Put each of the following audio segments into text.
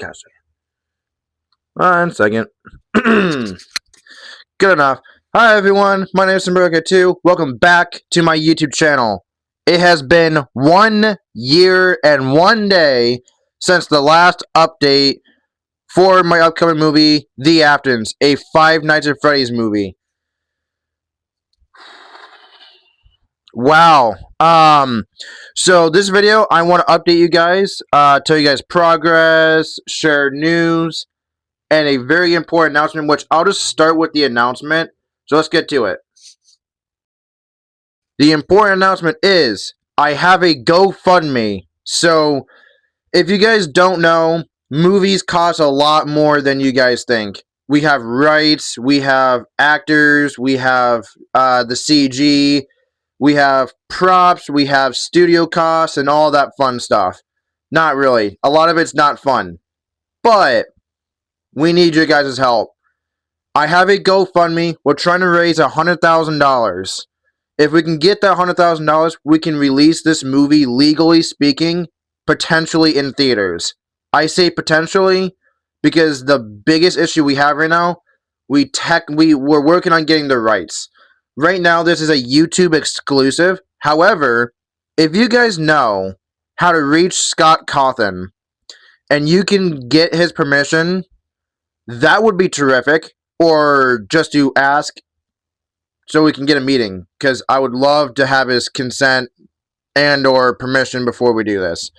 Gosh. 1 second. Good enough. Hi everyone, my name is Springtrap. Welcome back to my YouTube channel. It has been 1 year and 1 day since the last update for my upcoming movie, The Aftons, a Five Nights at Freddy's movie. Wow. So this video, I want to update you guys, tell you guys progress, share news, and a very important announcement, which I'll just start with the announcement. So let's get to it. The important announcement is I have a GoFundMe. So if you guys don't know, movies cost a lot more than you guys think. We have rights, we have actors, we have the CG, we have props, we have studio costs, and all that fun stuff. Not really. A lot of it's not fun. But we need your guys' help. I have a GoFundMe. We're trying to raise $100,000. If we can get that $100,000, we can release this movie, legally speaking, potentially in theaters. I say potentially because the biggest issue we have right now, we're working on getting the rights. Right now, this is a YouTube exclusive. However, if you guys know how to reach Scott Cawthon and you can get his permission, that would be terrific. Or just to ask so we can get a meeting, because I would love to have his consent and or permission before we do this.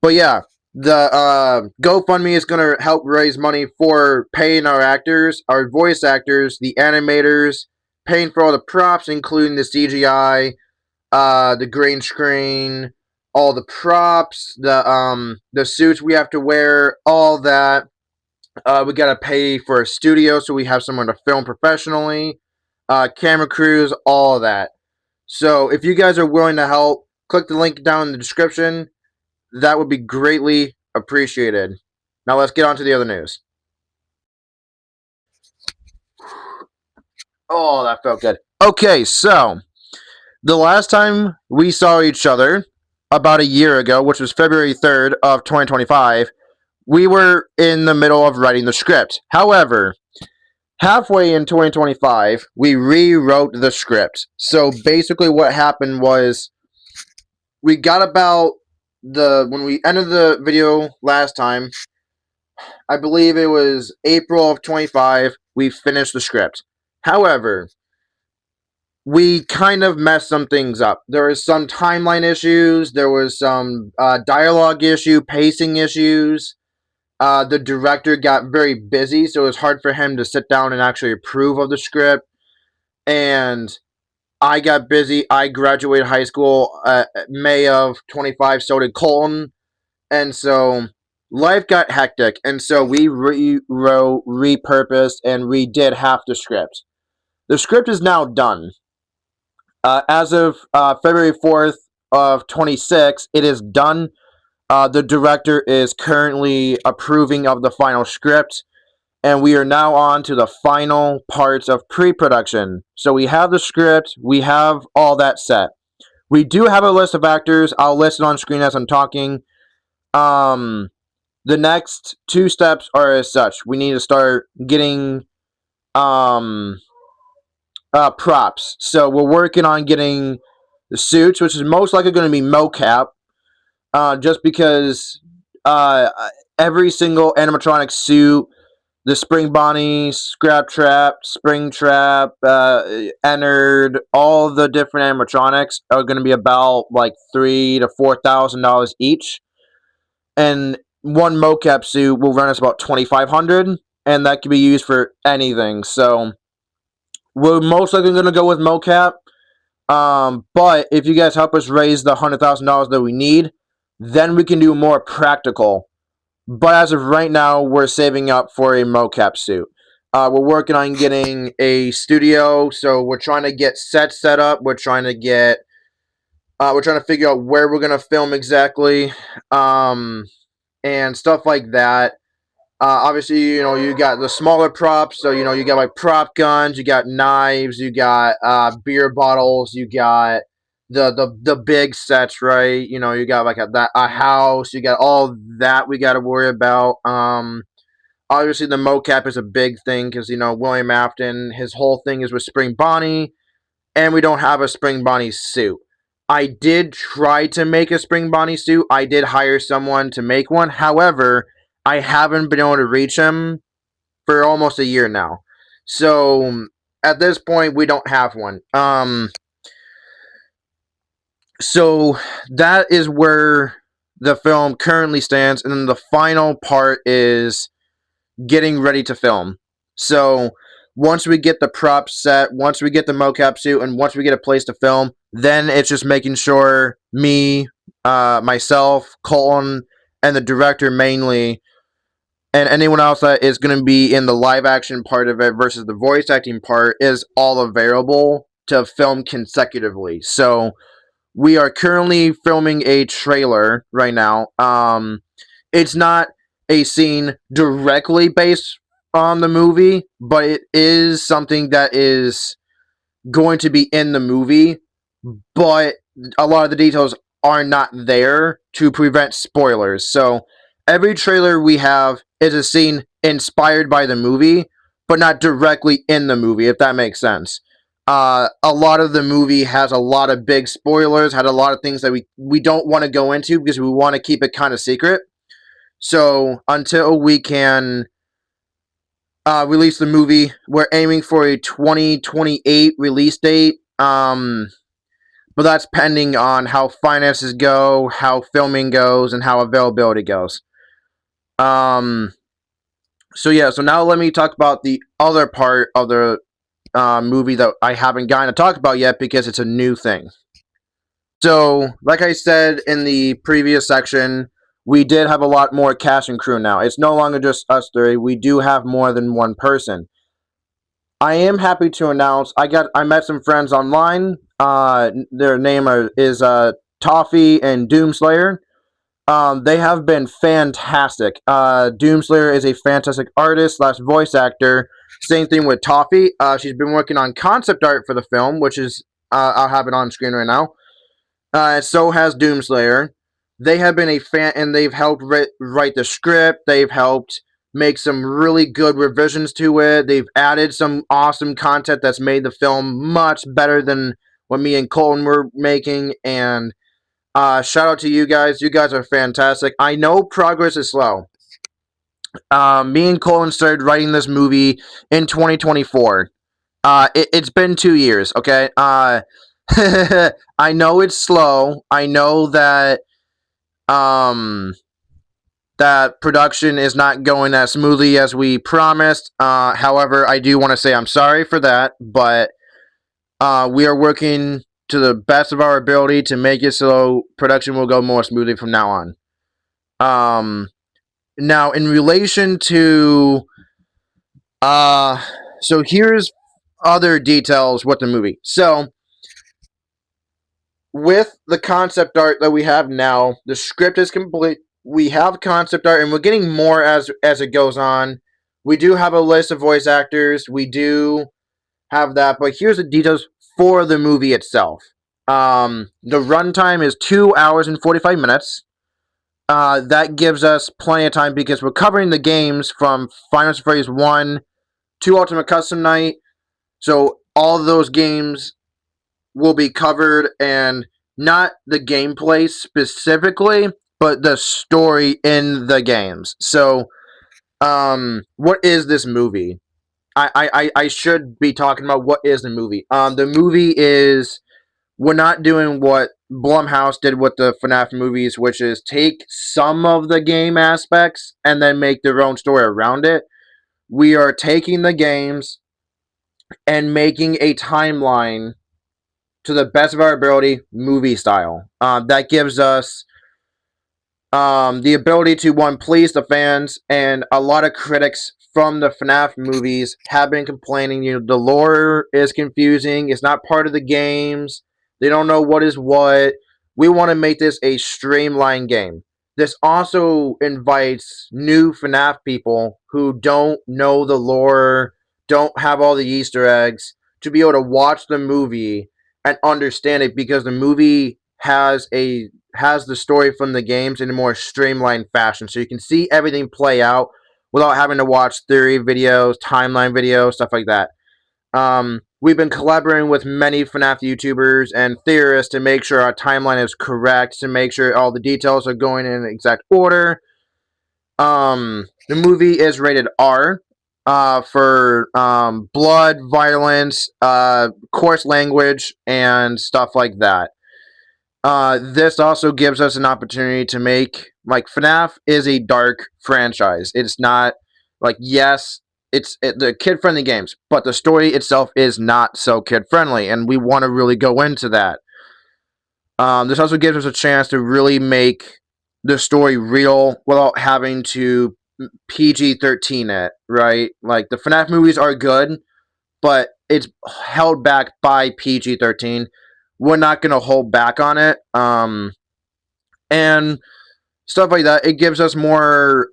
But yeah, the GoFundMe is going to help raise money for paying our actors, our voice actors, the animators, paying for all the props, including the CGI, the green screen, all the props, the suits we have to wear, all that. We gotta pay for a studio so we have someone to film professionally, camera crews, all of that. So if you guys are willing to help, click the link down in the description. That would be greatly appreciated. Now let's get on to the other news. Oh, that felt good. Okay, so the last time we saw each other, about a year ago, which was February 3rd of 2025, we were in the middle of writing the script. However, halfway in 2025, we rewrote the script. So basically what happened was we got about when we ended the video last time, I believe it was April of 25, we finished the script. However, we kind of messed some things up. There was some timeline issues, there was some dialogue issue, pacing issues. The director got very busy, so it was hard for him to sit down and actually approve of the script. And I got busy. I graduated high school May of 25, so did Colton. And so life got hectic. And so we rewrote, repurposed, and redid half the script. The script is now done. As of February 4th of 26, it is done. The director is currently approving of the final script, and we are now on to the final parts of pre-production. So we have the script, we have all that set. We do have a list of actors. I'll list it on screen as I'm talking. The next 2 steps are as such. We need to start getting props. So we're working on getting the suits, which is most likely going to be mocap. Just because every single animatronic suit, the Spring Bonnie, Springtrap, Ennard, all the different animatronics are going to be about like $3,000 to $4,000 each. And one mocap suit will run us about $2,500, and that can be used for anything. So we're most likely going to go with mocap. But if you guys help us raise the $100,000 that we need, then we can do more practical. But as of right now, we're saving up for a mocap suit. We're working on getting a studio, so we're trying to get sets set up. We're trying to figure out where we're gonna film exactly, and stuff like that. Obviously, you got the smaller props, so you got like prop guns, you got knives, you got beer bottles, you got the big sets, right? You know, you got like a house, you got all that we got to worry about. Obviously the mocap is a big thing because you know William Afton, his whole thing is with Spring Bonnie, and we don't have a Spring Bonnie suit. I did try to make a Spring Bonnie suit. I did hire someone to make one. However, I haven't been able to reach him for almost a year now. So at this point, we don't have one. So that is where the film currently stands, and then the final part is getting ready to film. So once we get the prop set, once we get the mocap suit, and once we get a place to film, then it's just making sure me, myself, Colton, and the director mainly, and anyone else that is going to be in the live action part of it versus the voice acting part is all available to film consecutively. So we are currently filming a trailer right now. It's not a scene directly based on the movie, but it is something that is going to be in the movie, but a lot of the details are not there to prevent spoilers. So every trailer we have is a scene inspired by the movie, but not directly in the movie, if that makes sense. A lot of the movie has a lot of big spoilers, had a lot of things that we don't want to go into because we want to keep it kind of secret. So until we can release the movie, we're aiming for a 2028 release date. But that's pending on how finances go, how filming goes, and how availability goes. So yeah, so now let me talk about the other part of the movie that I haven't gotten to talk about yet because it's a new thing. So, like I said in the previous section, we did have a lot more cast and crew now. It's no longer just us three. We do have more than one person. I am happy to announce I met some friends online. Their name is Toffee and Doomslayer. They have been fantastic. Doomslayer is a fantastic artist / voice actor. Same thing with Toffee. She's been working on concept art for the film, which is I'll have it on screen right now. So has Doomslayer. They have been a fan, and they've helped write the script. They've helped make some really good revisions to it. They've added some awesome content that's made the film much better than what me and Colton were making. And shout out to you guys. You guys are fantastic. I know progress is slow. Me and Colton started writing this movie in 2024. It's been 2 years, okay? I know it's slow. I know that that production is not going as smoothly as we promised. However, I do want to say I'm sorry for that, but we are working to the best of our ability to make it so production will go more smoothly from now on. Now, in relation to so here's other details with the movie. So with the concept art that we have now, the script is complete. We have concept art, and we're getting more as it goes on. We do have a list of voice actors. We do have that, but here's the details for the movie itself. The runtime is 2 hours and 45 minutes. That gives us plenty of time because we're covering the games from Final Fantasy 1 to Ultimate Custom Night. So all of those games will be covered, and not the gameplay specifically, but the story in the games. So, what is this movie? I should be talking about what is the movie. The movie is, we're not doing what Blumhouse did with the FNAF movies, which is take some of the game aspects and then make their own story around it. We are taking the games and making a timeline to the best of our ability, movie style. That gives us the ability to, one, please the fans, and a lot of critics from the FNAF movies have been complaining, the lore is confusing, it's not part of the games, they don't know what is what. We want to make this a streamlined game. This also invites new FNAF people who don't know the lore, don't have all the Easter eggs, to be able to watch the movie and understand it, because the movie has the story from the games in a more streamlined fashion, so you can see everything play out without having to watch theory videos, timeline videos, stuff like that. We've been collaborating with many FNAF YouTubers and theorists to make sure our timeline is correct, to make sure all the details are going in exact order. The movie is rated R for blood, violence, coarse language, and stuff like that. This also gives us an opportunity to make, like, FNAF is a dark franchise. It's not, like, yes, the kid-friendly games, but the story itself is not so kid-friendly, and we want to really go into that. This also gives us a chance to really make the story real without having to PG-13 it, right? Like, the FNAF movies are good, but it's held back by PG-13. We're not going to hold back on it. And stuff like that. It gives us more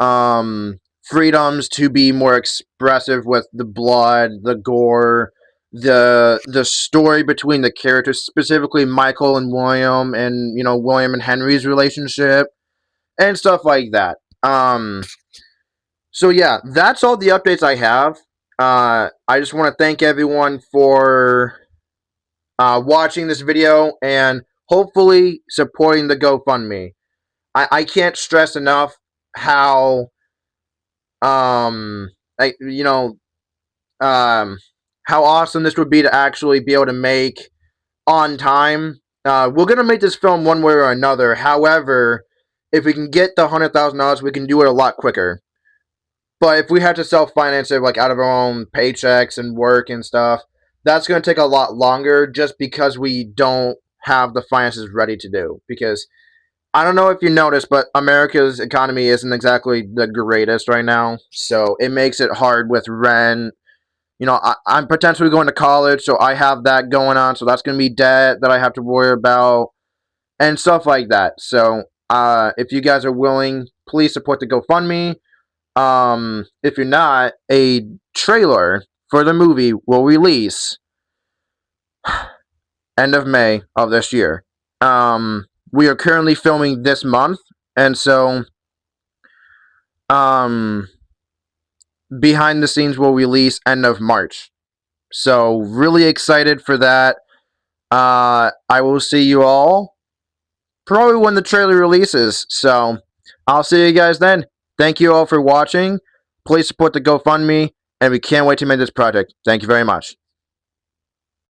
freedoms to be more expressive with the blood, the gore, the story between the characters, specifically Michael and William, and, you know, William and Henry's relationship, and stuff like that. So yeah, that's all the updates I have. I just want to thank everyone for watching this video and hopefully supporting the GoFundMe. I can't stress enough how how awesome this would be to actually be able to make on time. We're gonna make this film one way or another. However, if we can get the $100,000, we can do it a lot quicker. But if we have to self-finance it, like, out of our own paychecks and work and stuff, that's going to take a lot longer, just because we don't have the finances ready to do. Because I don't know if you noticed, but America's economy isn't exactly the greatest right now. So it makes it hard with rent. You know, I'm potentially going to college, so I have that going on. So that's going to be debt that I have to worry about and stuff like that. So if you guys are willing, please support the GoFundMe. If you're not, a trailer for the movie will release end of May of this year. We are currently filming this month, and so behind the scenes will release end of March. So really excited for that. I will see you all probably when the trailer releases. So I'll see you guys then. Thank you all for watching. Please support the GoFundMe, and we can't wait to make this project. Thank you very much.